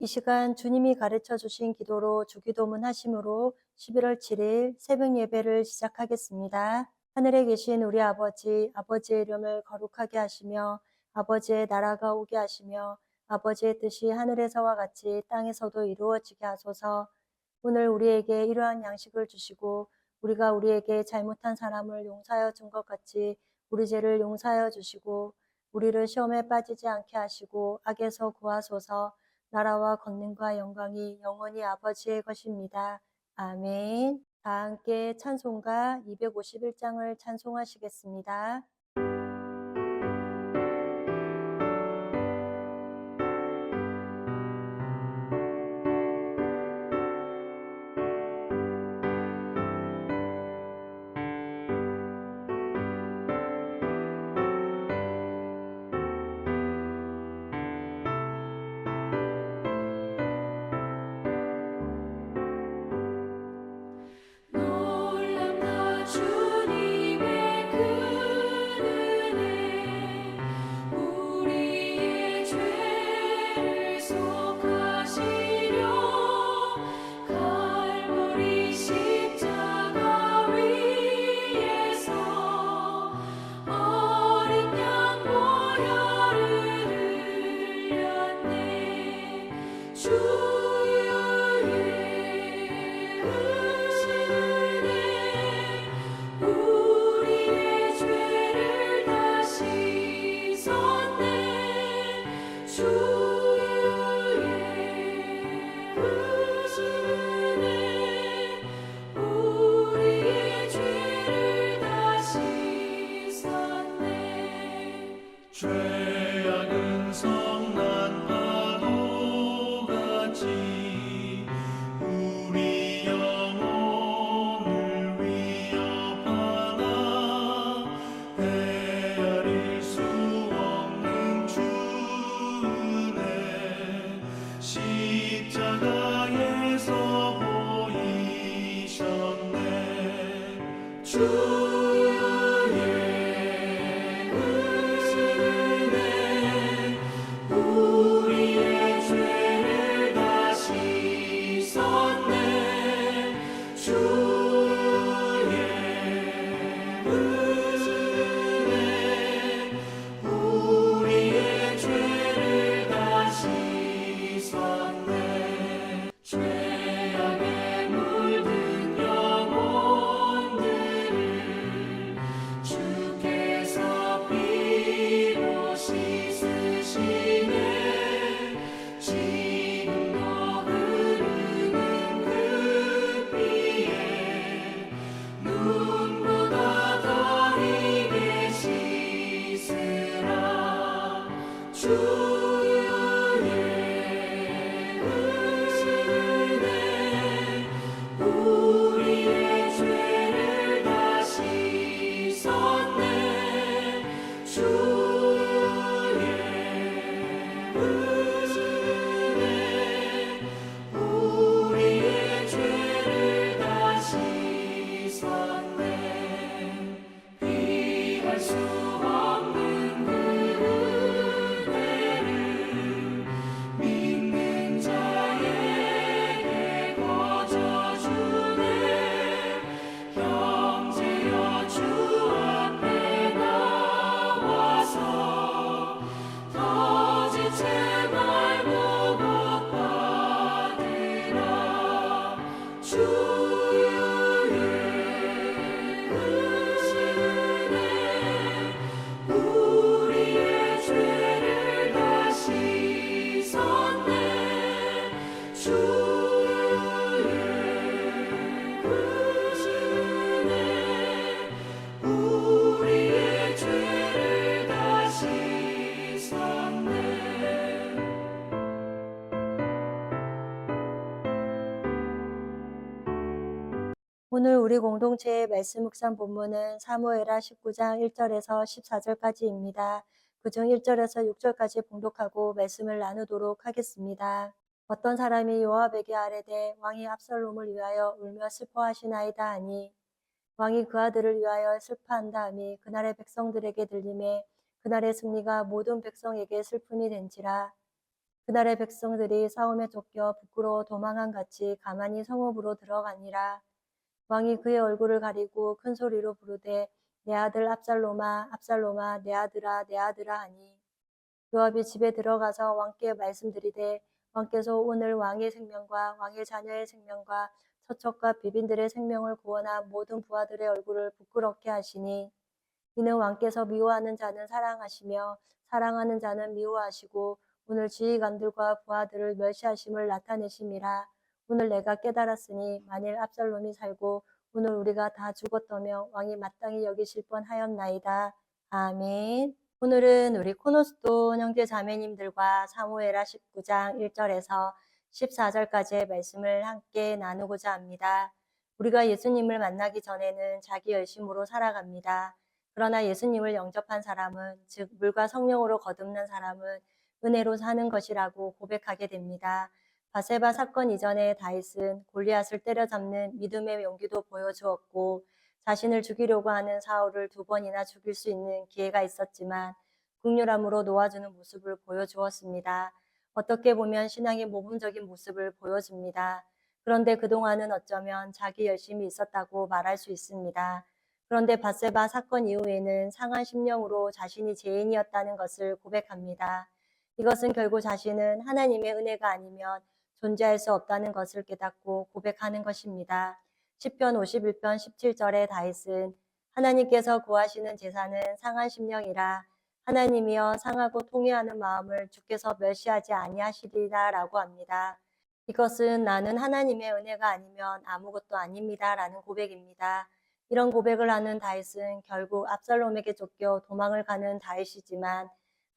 이 시간 주님이 가르쳐 주신 기도로 주기도문 하심으로 11월 7일 새벽 예배를 시작하겠습니다. 하늘에 계신 우리 아버지, 아버지의 이름을 거룩하게 하시며 아버지의 나라가 오게 하시며 아버지의 뜻이 하늘에서와 같이 땅에서도 이루어지게 하소서. 오늘 우리에게 이러한 양식을 주시고 우리가 우리에게 잘못한 사람을 용서하여 준 것 같이 우리 죄를 용서하여 주시고 우리를 시험에 빠지지 않게 하시고 악에서 구하소서. 나라와 권능과 영광이 영원히 아버지의 것입니다. 아멘. 다 함께 찬송가 251장을 찬송하시겠습니다. 놀랍다 주님의 그 은혜 우리의 죄를 속하시려 갈보리 십자가 위에서 어린 양 보혈을 흘렸네. 우리의 죄를 다 씻었네. 주의 크신 은혜 우리의 죄를 다 씻었네. 죄악은 성난 파도같이 우리 영혼을 위협하나 헤아릴 수 없는 주 은혜 십자가에서 보이셨네. 우리의 죄를 다 씻었네. 주의 은혜 우리의 죄를 다 씻었네. 죄악에 물든 영혼들을 주께서 피로 씻으시네. 지금도 흐르는 그 피에 눈보다 더 희게 씻으라. 주의 은혜 우리의 죄를 다 씻었네. 주의 은혜 우리의 죄를 다 씻었네. 피할 수 없는 그 은혜를 믿는 자에게 거저주네. 형제여 주 앞에 나와서 터진 제발 보고 받으라. 주의 은혜 우리의 죄를 다 씻었네. 주의 은혜 우리의 죄를 다 씻었네. 오늘 우리 공동체의 말씀 묵상 본문은 사무엘하 19장 1절에서 14절까지입니다. 그중 1절에서 6절까지 봉독하고 말씀을 나누도록 하겠습니다. 어떤 사람이 요압에게 아뢰되 왕이 압살롬을 위하여 울며 슬퍼하시나이다 하니 왕이 그 아들을 위하여 슬퍼한다 함이 그날의 백성들에게 들림에 그날의 승리가 모든 백성에게 슬픔이 된지라. 그날의 백성들이 싸움에 쫓겨 부끄러워 도망한 같이 가만히 성읍으로 들어가니라. 왕이 그의 얼굴을 가리고 큰 소리로 부르되 내 아들 압살롬아 압살롬아 내 아들아 내 아들아 하니 요압이 집에 들어가서 왕께 말씀드리되 왕께서 오늘 왕의 생명과 왕의 자녀의 생명과 처척과 비빈들의 생명을 구원한 모든 부하들의 얼굴을 부끄럽게 하시니 이는 왕께서 미워하는 자는 사랑하시며 사랑하는 자는 미워하시고 오늘 지휘관들과 부하들을 멸시하심을 나타내심이라. 오늘 내가 깨달았으니 만일 압살롬이 살고 오늘 우리가 다 죽었다며 왕이 마땅히 여기실 뻔하였나이다. 아멘. 오늘은 우리 코너스톤 형제 자매님들과 사무엘하 19장 1절에서 14절까지의 말씀을 함께 나누고자 합니다. 우리가 예수님을 만나기 전에는 자기 열심으로 살아갑니다. 그러나 예수님을 영접한 사람은, 즉 물과 성령으로 거듭난 사람은 은혜로 사는 것이라고 고백하게 됩니다. 바세바 사건 이전에 다윗은 골리앗을 때려잡는 믿음의 용기도 보여주었고 자신을 죽이려고 하는 사울을 2번이나 죽일 수 있는 기회가 있었지만 국률함으로 놓아주는 모습을 보여주었습니다. 어떻게 보면 신앙의 모범적인 모습을 보여줍니다. 그런데 그동안은 어쩌면 자기 열심이 있었다고 말할 수 있습니다. 그런데 바세바 사건 이후에는 상한 심령으로 자신이 죄인이었다는 것을 고백합니다. 이것은 결국 자신은 하나님의 은혜가 아니면 존재할 수 없다는 것을 깨닫고 고백하는 것입니다. 시편 51편 17절에 다윗은 하나님께서 구하시는 제사는 상한 심령이라 하나님이여 상하고 통회하는 마음을 주께서 멸시하지 아니하시리라 라고 합니다. 이것은 나는 하나님의 은혜가 아니면 아무것도 아닙니다 라는 고백입니다. 이런 고백을 하는 다윗은 결국 압살롬에게 쫓겨 도망을 가는 다윗이지만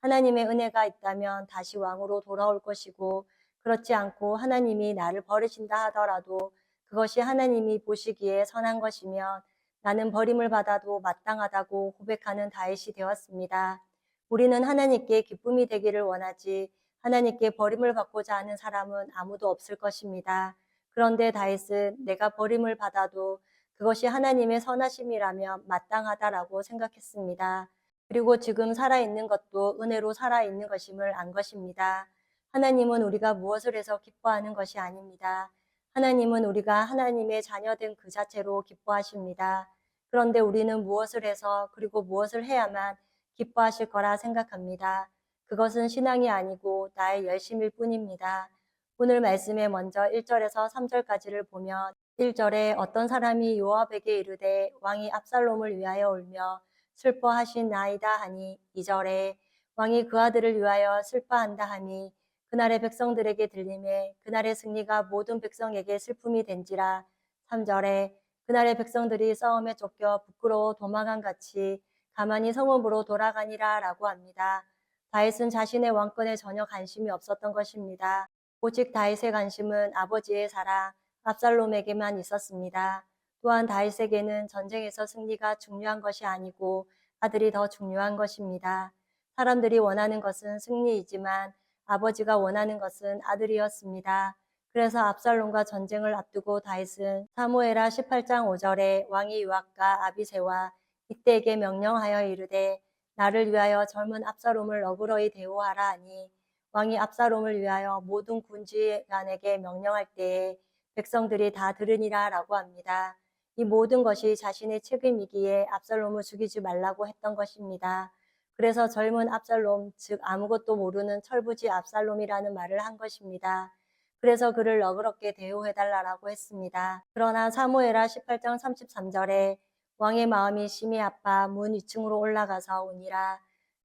하나님의 은혜가 있다면 다시 왕으로 돌아올 것이고 그렇지 않고 하나님이 나를 버리신다 하더라도 그것이 하나님이 보시기에 선한 것이면 나는 버림을 받아도 마땅하다고 고백하는 다윗이 되었습니다. 우리는 하나님께 기쁨이 되기를 원하지 하나님께 버림을 받고자 하는 사람은 아무도 없을 것입니다. 그런데 다윗은 내가 버림을 받아도 그것이 하나님의 선하심이라면 마땅하다라고 생각했습니다. 그리고 지금 살아있는 것도 은혜로 살아있는 것임을 안 것입니다. 하나님은 우리가 무엇을 해서 기뻐하는 것이 아닙니다. 하나님은 우리가 하나님의 자녀된 그 자체로 기뻐하십니다. 그런데 우리는 무엇을 해서 그리고 무엇을 해야만 기뻐하실 거라 생각합니다. 그것은 신앙이 아니고 나의 열심일 뿐입니다. 오늘 말씀에 먼저 1절에서 3절까지를 보면 1절에 어떤 사람이 요압에게 이르되 왕이 압살롬을 위하여 울며 슬퍼하시나이다 하니 2절에 왕이 그 아들을 위하여 슬퍼한다 하니 그날의 백성들에게 들림에 그날의 승리가 모든 백성에게 슬픔이 된지라 3절에 그날의 백성들이 싸움에 쫓겨 부끄러워 도망한 같이 가만히 성읍으로 돌아가니라 라고 합니다. 다윗은 자신의 왕권에 전혀 관심이 없었던 것입니다. 오직 다윗의 관심은 아버지의 사랑 압살롬에게만 있었습니다. 또한 다윗에게는 전쟁에서 승리가 중요한 것이 아니고 아들이 더 중요한 것입니다. 사람들이 원하는 것은 승리이지만 아버지가 원하는 것은 아들이었습니다. 그래서 압살롬과 전쟁을 앞두고 다윗은 사무엘하 18장 5절에 왕이 요압과 아비새와 이때에게 명령하여 이르되 나를 위하여 젊은 압살롬을 너그러이 대우하라 하니 왕이 압살롬을 위하여 모든 군지관에게 명령할 때에 백성들이 다 들으니라 라고 합니다. 이 모든 것이 자신의 책임이기에 압살롬을 죽이지 말라고 했던 것입니다. 그래서 젊은 압살롬, 즉 아무것도 모르는 철부지 압살롬이라는 말을 한 것입니다. 그래서 그를 너그럽게 대우해달라고 했습니다. 그러나 사무엘하 18장 33절에 왕의 마음이 심히 아파 문 위층으로 올라가서 오니라.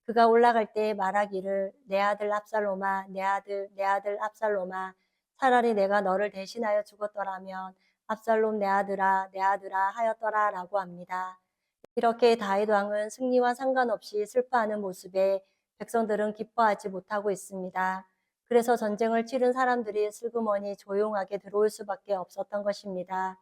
그가 올라갈 때 말하기를 내 아들 압살롬아 내 아들 압살롬아 차라리 내가 너를 대신하여 죽었더라면 압살롬 내 아들아 하였더라 라고 합니다. 이렇게 다윗 왕은 승리와 상관없이 슬퍼하는 모습에 백성들은 기뻐하지 못하고 있습니다. 그래서 전쟁을 치른 사람들이 슬그머니 조용하게 들어올 수밖에 없었던 것입니다.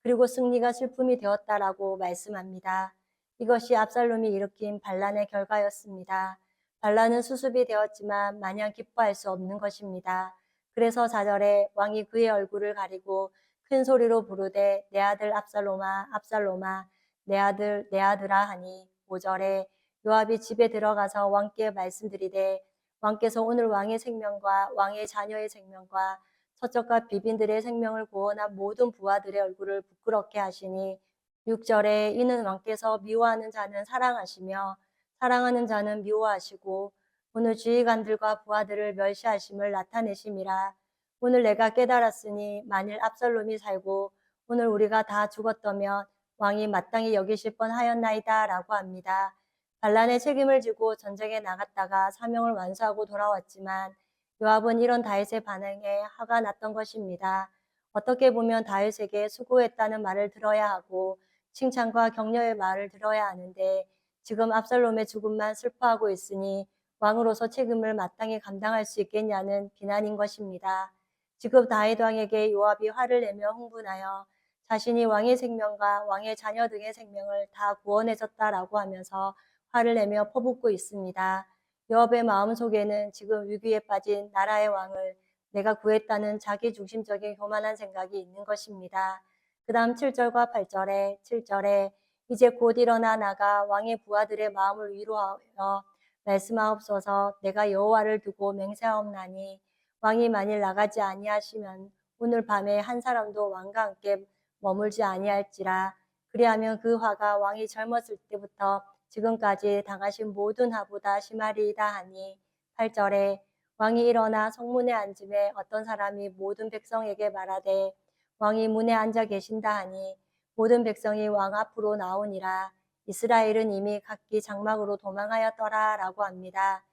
그리고 승리가 슬픔이 되었다라고 말씀합니다. 이것이 압살롬이 일으킨 반란의 결과였습니다. 반란은 수습이 되었지만 마냥 기뻐할 수 없는 것입니다. 그래서 4절에 왕이 그의 얼굴을 가리고 큰 소리로 부르되 내 아들 압살롬아 압살롬아 내 아들아 하니 5절에 요압이 집에 들어가서 왕께 말씀드리되 왕께서 오늘 왕의 생명과 왕의 자녀의 생명과 서쪽과 비빈들의 생명을 구원한 모든 부하들의 얼굴을 부끄럽게 하시니 6절에 이는 왕께서 미워하는 자는 사랑하시며 사랑하는 자는 미워하시고 오늘 주의관들과 부하들을 멸시하심을 나타내심이라. 오늘 내가 깨달았으니 만일 압살롬이 살고 오늘 우리가 다 죽었다면 왕이 마땅히 여기실 뻔하였나이다 라고 합니다. 반란의 책임을 지고 전쟁에 나갔다가 사명을 완수하고 돌아왔지만 요압은 이런 다윗의 반응에 화가 났던 것입니다. 어떻게 보면 다윗에게 수고했다는 말을 들어야 하고 칭찬과 격려의 말을 들어야 하는데 지금 압살롬의 죽음만 슬퍼하고 있으니 왕으로서 책임을 마땅히 감당할 수 있겠냐는 비난인 것입니다. 지금 다윗 왕에게 요압이 화를 내며 흥분하여 자신이 왕의 생명과 왕의 자녀 등의 생명을 다 구원해줬다라고 하면서 화를 내며 퍼붓고 있습니다. 요압의 마음속에는 지금 위기에 빠진 나라의 왕을 내가 구했다는 자기중심적인 교만한 생각이 있는 것입니다. 그 다음 7절과 8절에 7절에 이제 곧 일어나 나가 왕의 부하들의 마음을 위로하여 말씀하옵소서. 내가 여호와를 두고 맹세하옵나니 왕이 만일 나가지 아니하시면 오늘 밤에 한 사람도 왕과 함께 머물지 아니할지라. 그리하면 그 화가 왕이 젊었을 때부터 지금까지 당하신 모든 화보다 심하리이다 하니 8절에 왕이 일어나 성문에 앉음에 어떤 사람이 모든 백성에게 말하되 왕이 문에 앉아 계신다 하니 모든 백성이 왕 앞으로 나오니라. 이스라엘은 이미 각기 장막으로 도망하였더라 라고 합니다.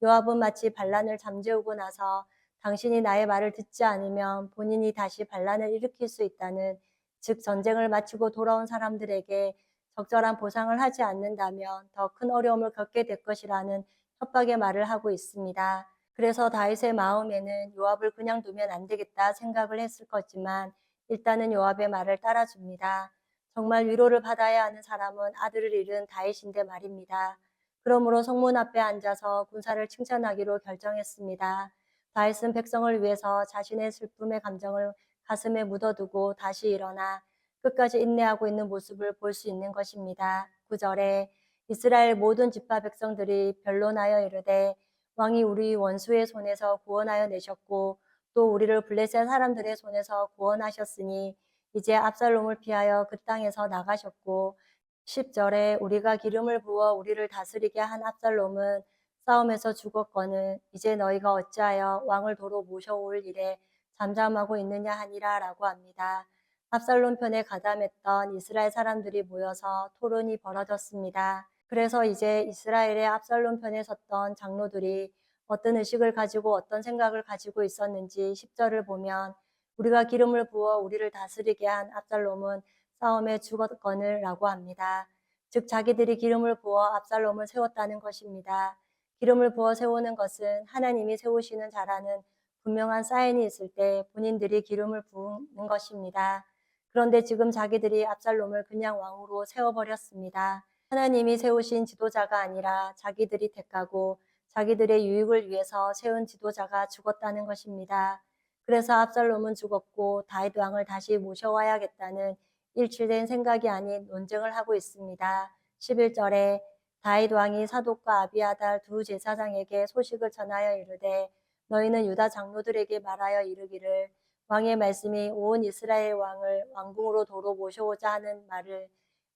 요압은 마치 반란을 잠재우고 나서 당신이 나의 말을 듣지 않으면 본인이 다시 반란을 일으킬 수 있다는, 즉 전쟁을 마치고 돌아온 사람들에게 적절한 보상을 하지 않는다면 더 큰 어려움을 겪게 될 것이라는 협박의 말을 하고 있습니다. 그래서 다윗의 마음에는 요압을 그냥 두면 안 되겠다 생각을 했을 거지만 일단은 요압의 말을 따라줍니다. 정말 위로를 받아야 하는 사람은 아들을 잃은 다윗인데 말입니다. 그러므로 성문 앞에 앉아서 군사를 칭찬하기로 결정했습니다. 다윗은 백성을 위해서 자신의 슬픔의 감정을 가슴에 묻어두고 다시 일어나 끝까지 인내하고 있는 모습을 볼 수 있는 것입니다. 9절에 이스라엘 모든 지파 백성들이 변론하여 이르되 왕이 우리 원수의 손에서 구원하여 내셨고 또 우리를 블레셋 사람들의 손에서 구원하셨으니 이제 압살롬을 피하여 그 땅에서 나가셨고 10절에 우리가 기름을 부어 우리를 다스리게 한 압살롬은 싸움에서 죽었거늘 이제 너희가 어찌하여 왕을 도로 모셔올 일에 잠잠하고 있느냐 하니라 라고 합니다. 압살롬 편에 가담했던 이스라엘 사람들이 모여서 토론이 벌어졌습니다. 그래서 이제 이스라엘의 압살롬 편에 섰던 장로들이 어떤 의식을 가지고 어떤 생각을 가지고 있었는지 10절을 보면 우리가 기름을 부어 우리를 다스리게 한 압살롬은 싸움에 죽었거늘 라고 합니다. 즉 자기들이 기름을 부어 압살롬을 세웠다는 것입니다. 기름을 부어 세우는 것은 하나님이 세우시는 자라는 분명한 사인이 있을 때 본인들이 기름을 부은 것입니다. 그런데 지금 자기들이 압살롬을 그냥 왕으로 세워버렸습니다. 하나님이 세우신 지도자가 아니라 자기들이 택하고 자기들의 유익을 위해서 세운 지도자가 죽었다는 것입니다. 그래서 압살롬은 죽었고 다윗 왕을 다시 모셔와야겠다는 일치된 생각이 아닌 논쟁을 하고 있습니다. 11절에 다윗 왕이 사독과 아비아달 두 제사장에게 소식을 전하여 이르되 너희는 유다 장로들에게 말하여 이르기를 왕의 말씀이 온 이스라엘 왕을 왕궁으로 도로 모셔오자 하는 말을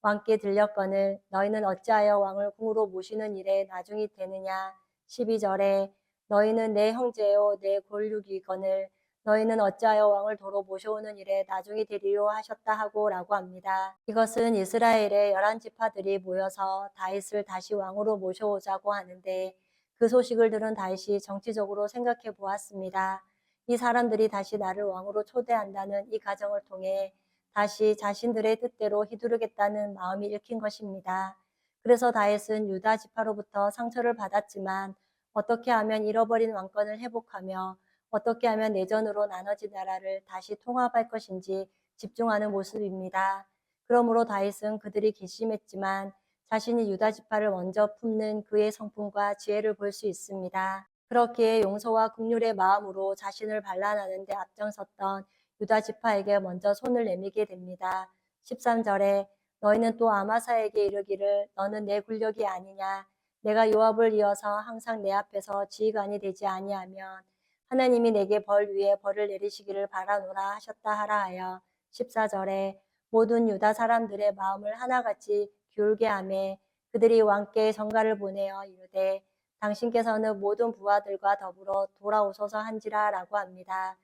왕께 들렸거늘 너희는 어찌하여 왕을 궁으로 모시는 일에 나중이 되느냐. 12절에 너희는 내 형제요 내 골육이거늘 너희는 어찌하여 왕을 도로 모셔오는 일에 나중이 되리요 하셨다 하고 라고 합니다. 이것은 이스라엘의 11지파들이 모여서 다윗을 다시 왕으로 모셔오자고 하는데 그 소식을 들은 다윗이 정치적으로 생각해 보았습니다. 이 사람들이 다시 나를 왕으로 초대한다는 이 과정을 통해 다시 자신들의 뜻대로 휘두르겠다는 마음이 읽힌 것입니다. 그래서 다윗은 유다 지파로부터 상처를 받았지만 어떻게 하면 잃어버린 왕권을 회복하며 어떻게 하면 내전으로 나눠진 나라를 다시 통합할 것인지 집중하는 모습입니다. 그러므로 다윗은 그들이 괘씸했지만 자신이 유다 지파를 먼저 품는 그의 성품과 지혜를 볼 수 있습니다. 그렇기에 용서와 긍휼의 마음으로 자신을 반란하는 데 앞장섰던 유다 지파에게 먼저 손을 내밀게 됩니다. 13절에 너희는 또 아마사에게 이르기를 너는 내 굴력이 아니냐 내가 요압을 이어서 항상 내 앞에서 지휘관이 되지 아니하면 하나님이 내게 벌 위에 벌을 내리시기를 바라노라 하셨다 하라 하여 14절에 모든 유다 사람들의 마음을 하나같이 기울게 하매 그들이 왕께 전가를 보내어 이르되 당신께서는 모든 부하들과 더불어 돌아오소서 한지라라고 합니다.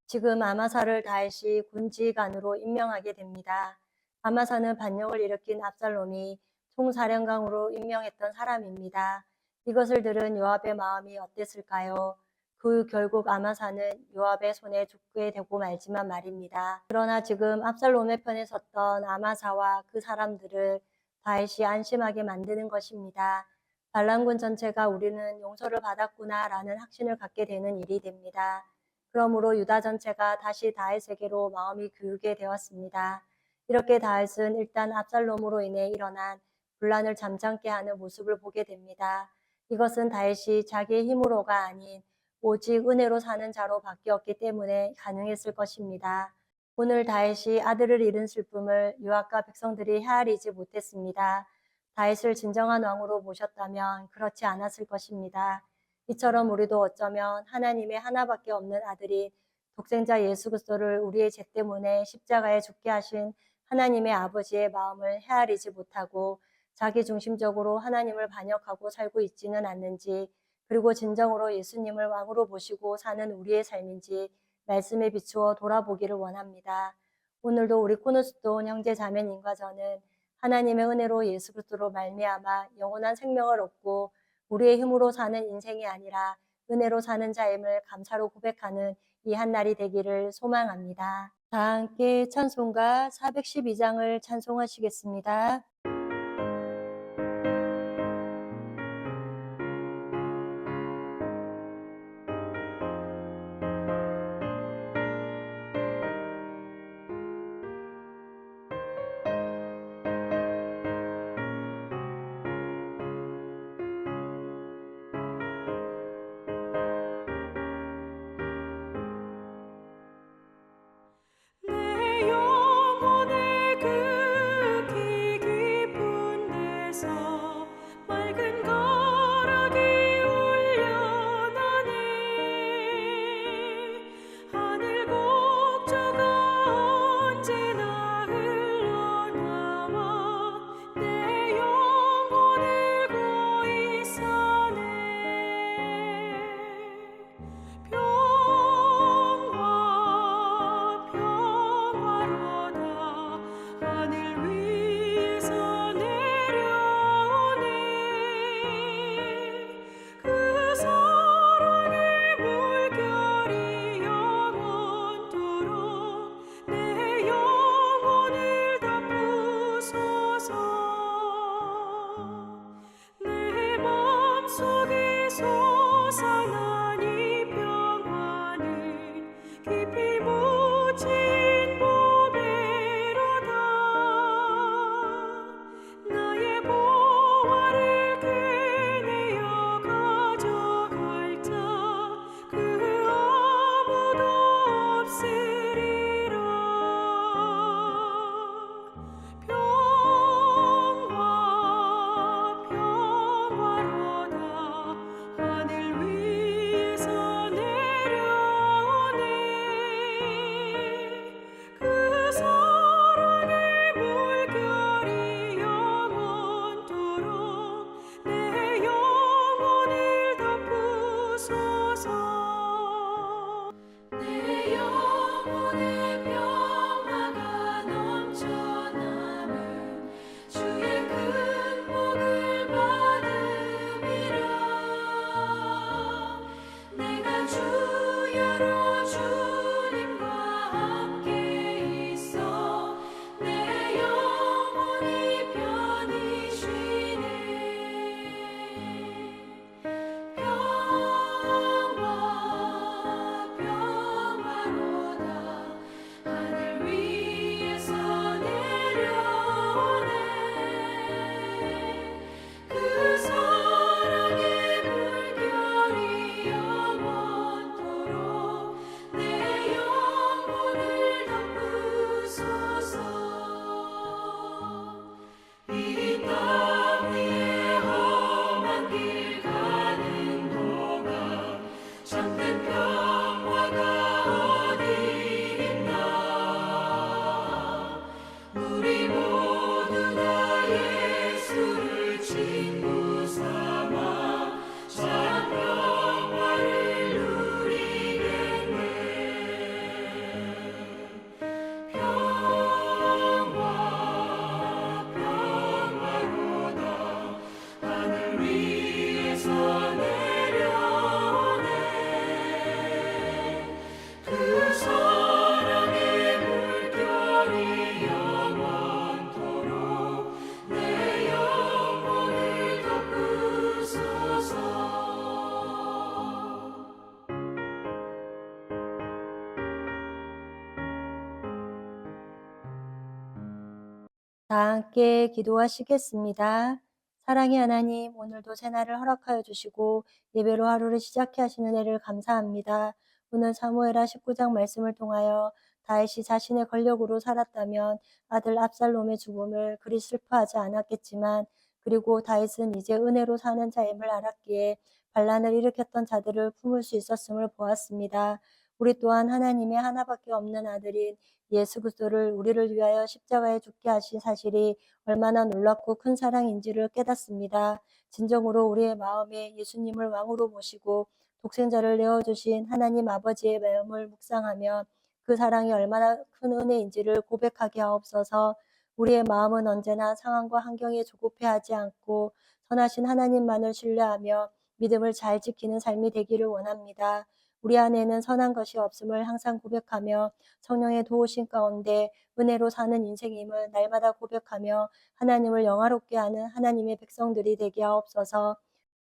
지금 아마사를 다윗이 군지휘관으로 임명하게 됩니다. 아마사는 반역을 일으킨 압살롬이 총사령관으로 임명했던 사람입니다. 이것을 들은 요압의 마음이 어땠을까요? 그 결국 아마사는 요압의 손에 죽게 되고 말지만 말입니다. 그러나 지금 압살롬의 편에 섰던 아마사와 그 사람들을 다윗이 안심하게 만드는 것입니다. 반란군 전체가 우리는 용서를 받았구나라는 확신을 갖게 되는 일이 됩니다. 그러므로 유다 전체가 다시 다윗에게로 마음이 기울게 되었습니다. 이렇게 다윗은 일단 압살롬으로 인해 일어난 분란을 잠잠케 하는 모습을 보게 됩니다. 이것은 다윗이 자기의 힘으로가 아닌 오직 은혜로 사는 자로 바뀌었기 때문에 가능했을 것입니다. 오늘 다윗이 아들을 잃은 슬픔을 요압과 백성들이 헤아리지 못했습니다. 다윗을 진정한 왕으로 모셨다면 그렇지 않았을 것입니다. 이처럼 우리도 어쩌면 하나님의 하나밖에 없는 아들인 독생자 예수 그리스도를 우리의 죄 때문에 십자가에 죽게 하신 하나님의 아버지의 마음을 헤아리지 못하고 자기중심적으로 하나님을 반역하고 살고 있지는 않는지, 그리고 진정으로 예수님을 왕으로 모시고 사는 우리의 삶인지 말씀에 비추어 돌아보기를 원합니다. 오늘도 우리 코너스톤 형제 자매님과 저는 하나님의 은혜로 예수 그리스도로 말미암아 영원한 생명을 얻고 우리의 힘으로 사는 인생이 아니라 은혜로 사는 자임을 감사로 고백하는 이 한날이 되기를 소망합니다. 다 함께 찬송가 412장을 찬송하시겠습니다. 내 영혼의 그 기기 다 함께 기도하시겠습니다. 사랑의 하나님, 오늘도 새날을 허락하여 주시고 예배로 하루를 시작해 하시는 은혜를 감사합니다. 오늘 사무엘하 19장 말씀을 통하여 다윗이 자신의 권력으로 살았다면 아들 압살롬의 죽음을 그리 슬퍼하지 않았겠지만, 그리고 다윗은 이제 은혜로 사는 자임을 알았기에 반란을 일으켰던 자들을 품을 수 있었음을 보았습니다. 우리 또한 하나님의 하나밖에 없는 아들인 예수 그리스도를 우리를 위하여 십자가에 죽게 하신 사실이 얼마나 놀랍고 큰 사랑인지를 깨닫습니다. 진정으로 우리의 마음에 예수님을 왕으로 모시고 독생자를 내어주신 하나님 아버지의 마음을 묵상하며 그 사랑이 얼마나 큰 은혜인지를 고백하게 하옵소서. 우리의 마음은 언제나 상황과 환경에 조급해하지 않고 선하신 하나님만을 신뢰하며 믿음을 잘 지키는 삶이 되기를 원합니다. 우리 안에는 선한 것이 없음을 항상 고백하며 성령의 도우심 가운데 은혜로 사는 인생임을 날마다 고백하며 하나님을 영화롭게 하는 하나님의 백성들이 되게 하옵소서.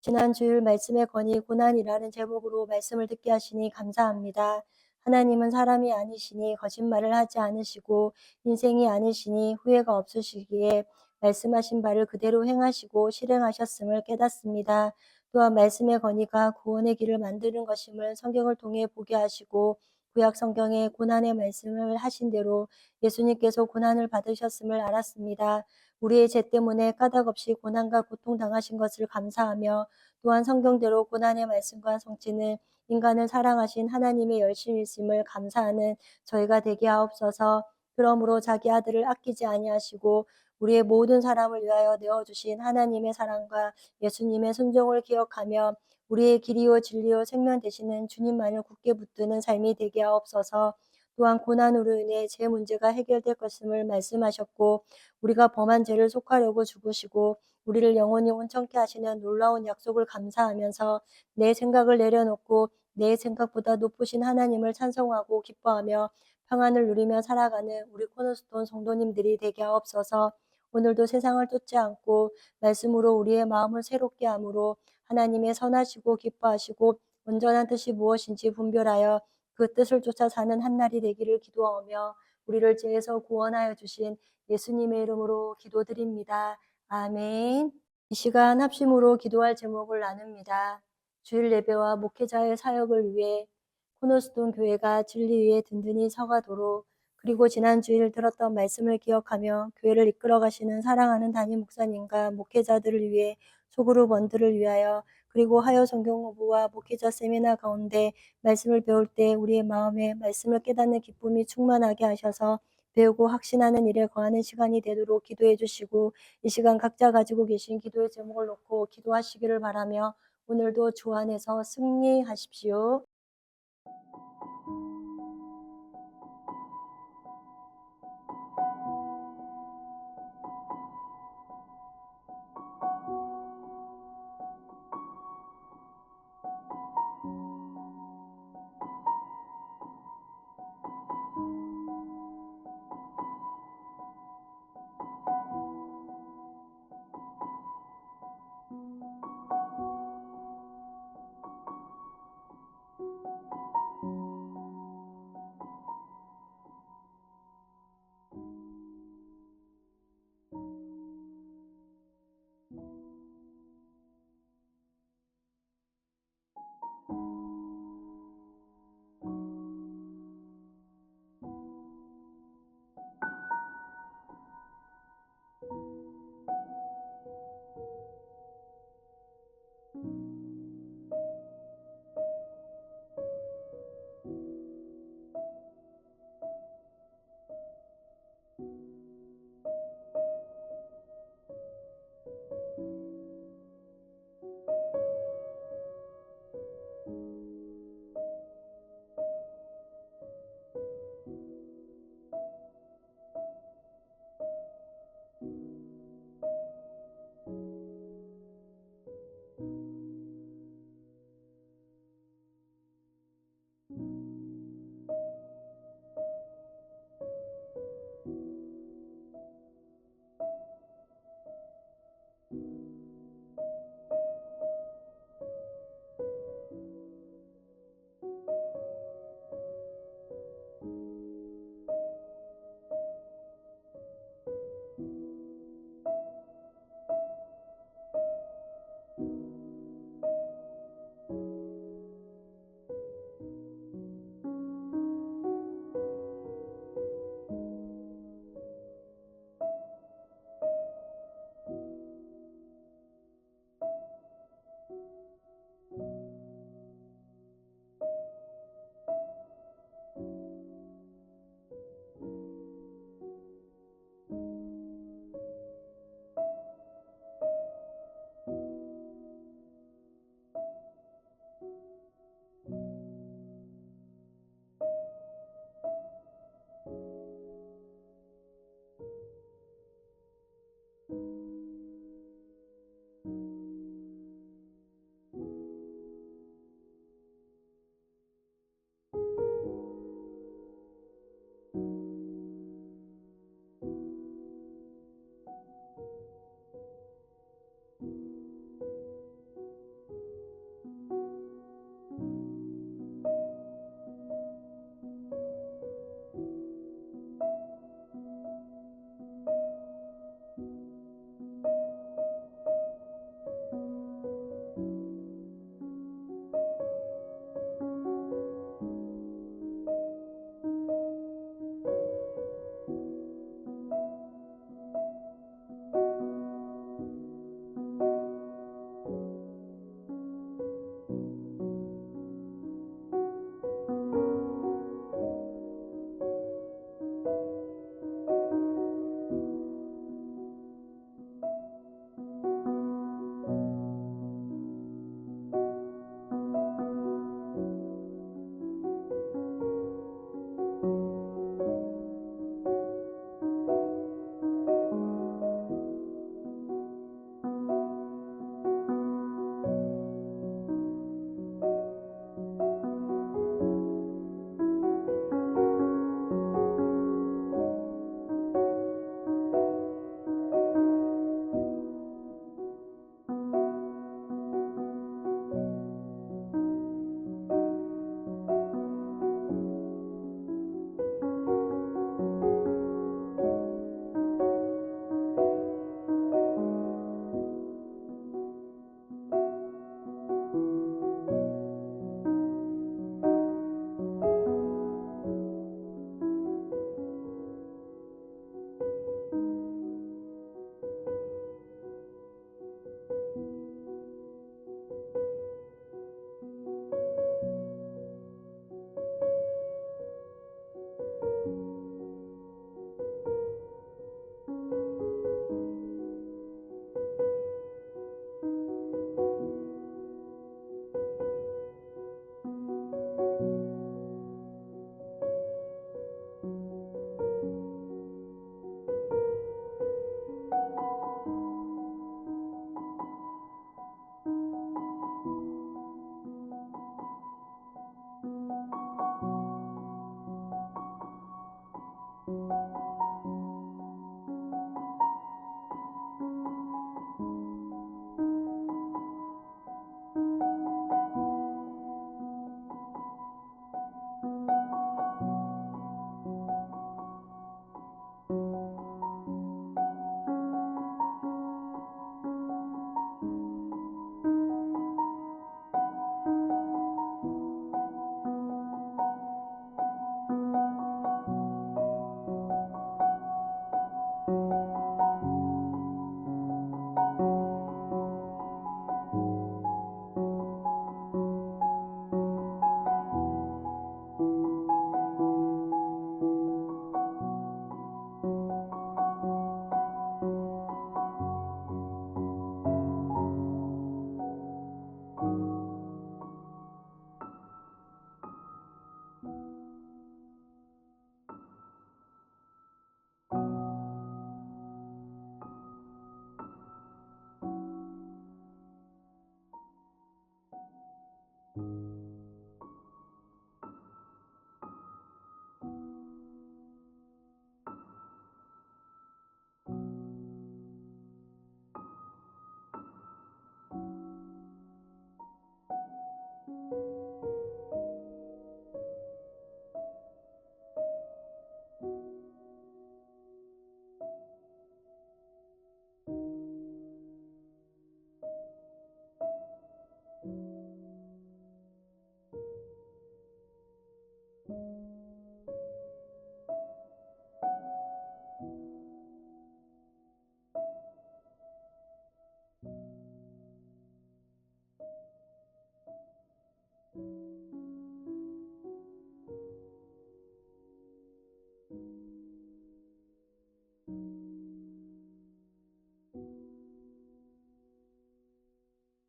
지난 주일 말씀의 권위 고난이라는 제목으로 말씀을 듣게 하시니 감사합니다. 하나님은 사람이 아니시니 거짓말을 하지 않으시고 인생이 아니시니 후회가 없으시기에 말씀하신 바를 그대로 행하시고 실행하셨음을 깨닫습니다. 또한 말씀의 권위가 구원의 길을 만드는 것임을 성경을 통해 보게 하시고 구약 성경에 고난의 말씀을 하신 대로 예수님께서 고난을 받으셨음을 알았습니다. 우리의 죄 때문에 까닭 없이 고난과 고통 당하신 것을 감사하며 또한 성경대로 고난의 말씀과 성취는 인간을 사랑하신 하나님의 열심이심을 감사하는 저희가 되게 하옵소서. 그러므로 자기 아들을 아끼지 아니하시고 우리의 모든 사람을 위하여 내어주신 하나님의 사랑과 예수님의 순종을 기억하며 우리의 길이요 진리요 생명 되시는 주님만을 굳게 붙드는 삶이 되게 하옵소서. 또한 고난으로 인해 제 문제가 해결될 것임을 말씀하셨고 우리가 범한 죄를 속하려고 죽으시고 우리를 영원히 온전케 하시는 놀라운 약속을 감사하면서 내 생각을 내려놓고 내 생각보다 높으신 하나님을 찬송하고 기뻐하며 평안을 누리며 살아가는 우리 코너스톤 성도님들이 되게 하옵소서. 오늘도 세상을 쫓지 않고 말씀으로 우리의 마음을 새롭게 함으로 하나님의 선하시고 기뻐하시고 온전한 뜻이 무엇인지 분별하여 그 뜻을 쫓아 사는 한날이 되기를 기도하며 우리를 죄에서 구원하여 주신 예수님의 이름으로 기도드립니다. 아멘. 이 시간 합심으로 기도할 제목을 나눕니다. 주일 예배와 목회자의 사역을 위해 코너스톤 교회가 진리 위에 든든히 서가도록, 그리고 지난 주일 들었던 말씀을 기억하며 교회를 이끌어 가시는 사랑하는 담임 목사님과 목회자들을 위해 소그룹 원들을 위하여, 그리고 하여 성경공부와 목회자 세미나 가운데 말씀을 배울 때 우리의 마음에 말씀을 깨닫는 기쁨이 충만하게 하셔서 배우고 확신하는 일에 거하는 시간이 되도록 기도해 주시고, 이 시간 각자 가지고 계신 기도의 제목을 놓고 기도하시기를 바라며 오늘도 주 안에서 승리하십시오.